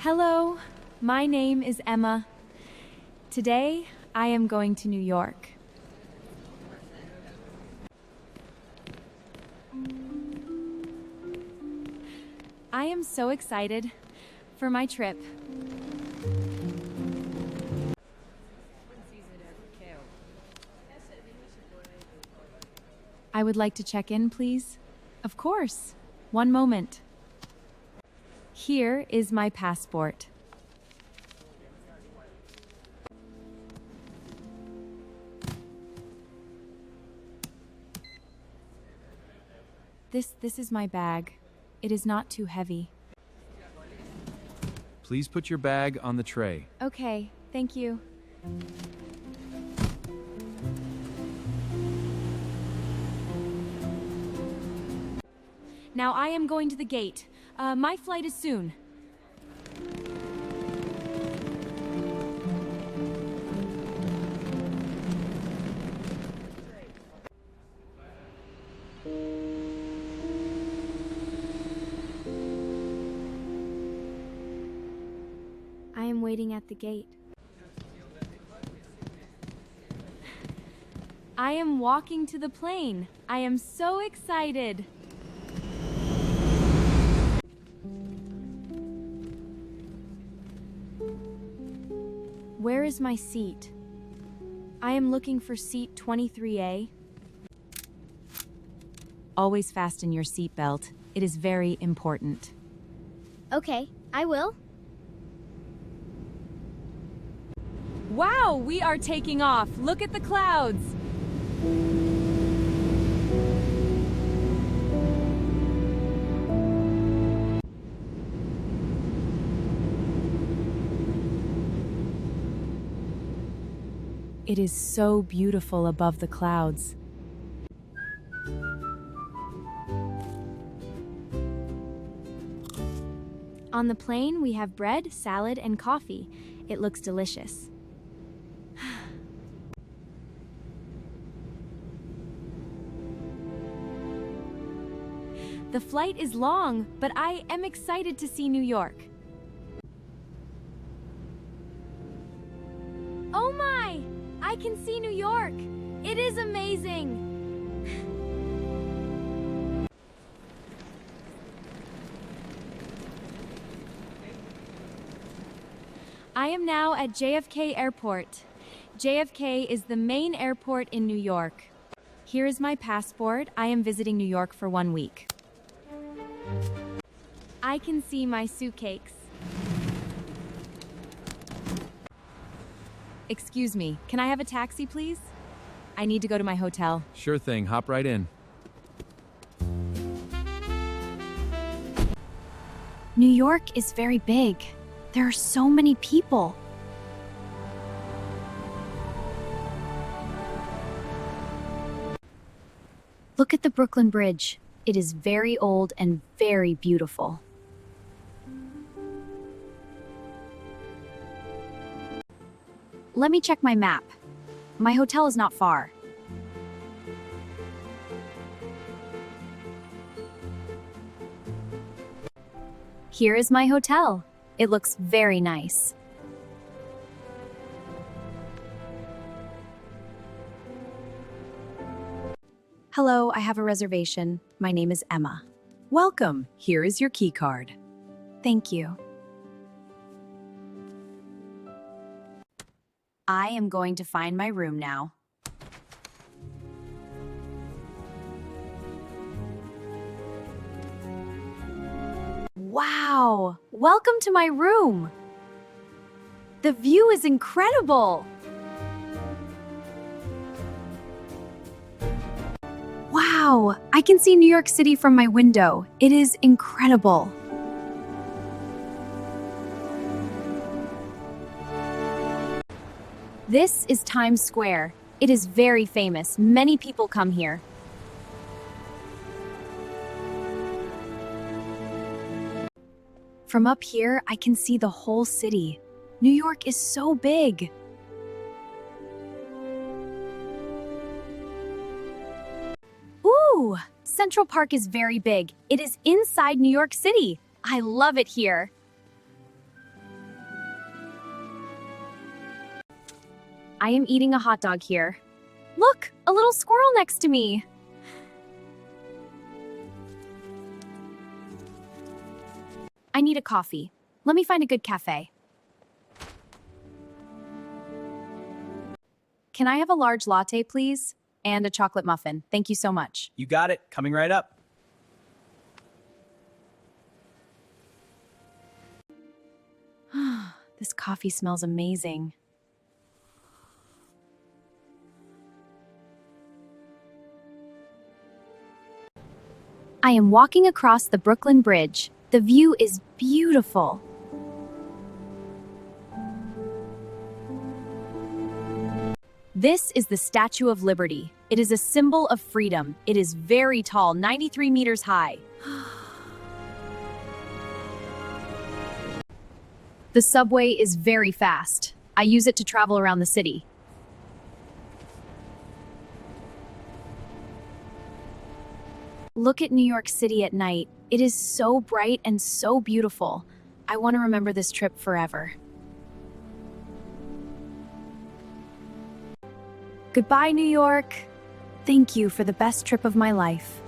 Hello, my name is Emma. Today, I am going to New York. I am so excited for my trip. I would like to check in, please. Of course. One moment. Here is my passport. This is my bag. It is not too heavy. Please put your bag on the tray. Okay, thank you. Now I am going to the gate. My flight is soon. I am waiting at the gate. I am walking to the plane. I am so excited. Where is my seat? I am looking for seat 23A. Always fasten your seatbelt. It is very important. Okay, I will. Wow, we are taking off. Look at the clouds. It is so beautiful above the clouds. On the plane, we have bread, salad, and coffee. It looks delicious. The flight is long, but I am excited to see New York. Oh my! I can see New York! It is amazing! I am now at JFK Airport. JFK is the main airport in New York. Here is my passport. I am visiting New York for 1 week. I can see my suitcase. Excuse me, can I have a taxi, please? I need to go to my hotel. Sure thing, hop right in. New York is very big. There are so many people. Look at the Brooklyn Bridge. It is very old and very beautiful. Let me check my map. My hotel is not far. Here is my hotel. It looks very nice. Hello, I have a reservation. My name is Emma. Welcome. Here is your key card. Thank you. I am going to find my room now. Wow! Welcome to my room! The view is incredible! Wow! I can see New York City from my window. It is incredible. This is Times Square. It is very famous. Many people come here. From up here, I can see the whole city. New York is so big. Ooh, Central Park is very big. It is inside New York City. I love it here. I am eating a hot dog here. Look, a little squirrel next to me. I need a coffee. Let me find a good cafe. Can I have a large latte, please? And a chocolate muffin. Thank you so much. You got it. Coming right up. This coffee smells amazing. I am walking across the Brooklyn Bridge. The view is beautiful. This is the Statue of Liberty. It is a symbol of freedom. It is very tall, 93 meters high. The subway is very fast. I use it to travel around the city. Look at New York City at night. It is so bright and so beautiful. I want to remember this trip forever. Goodbye, New York. Thank you for the best trip of my life.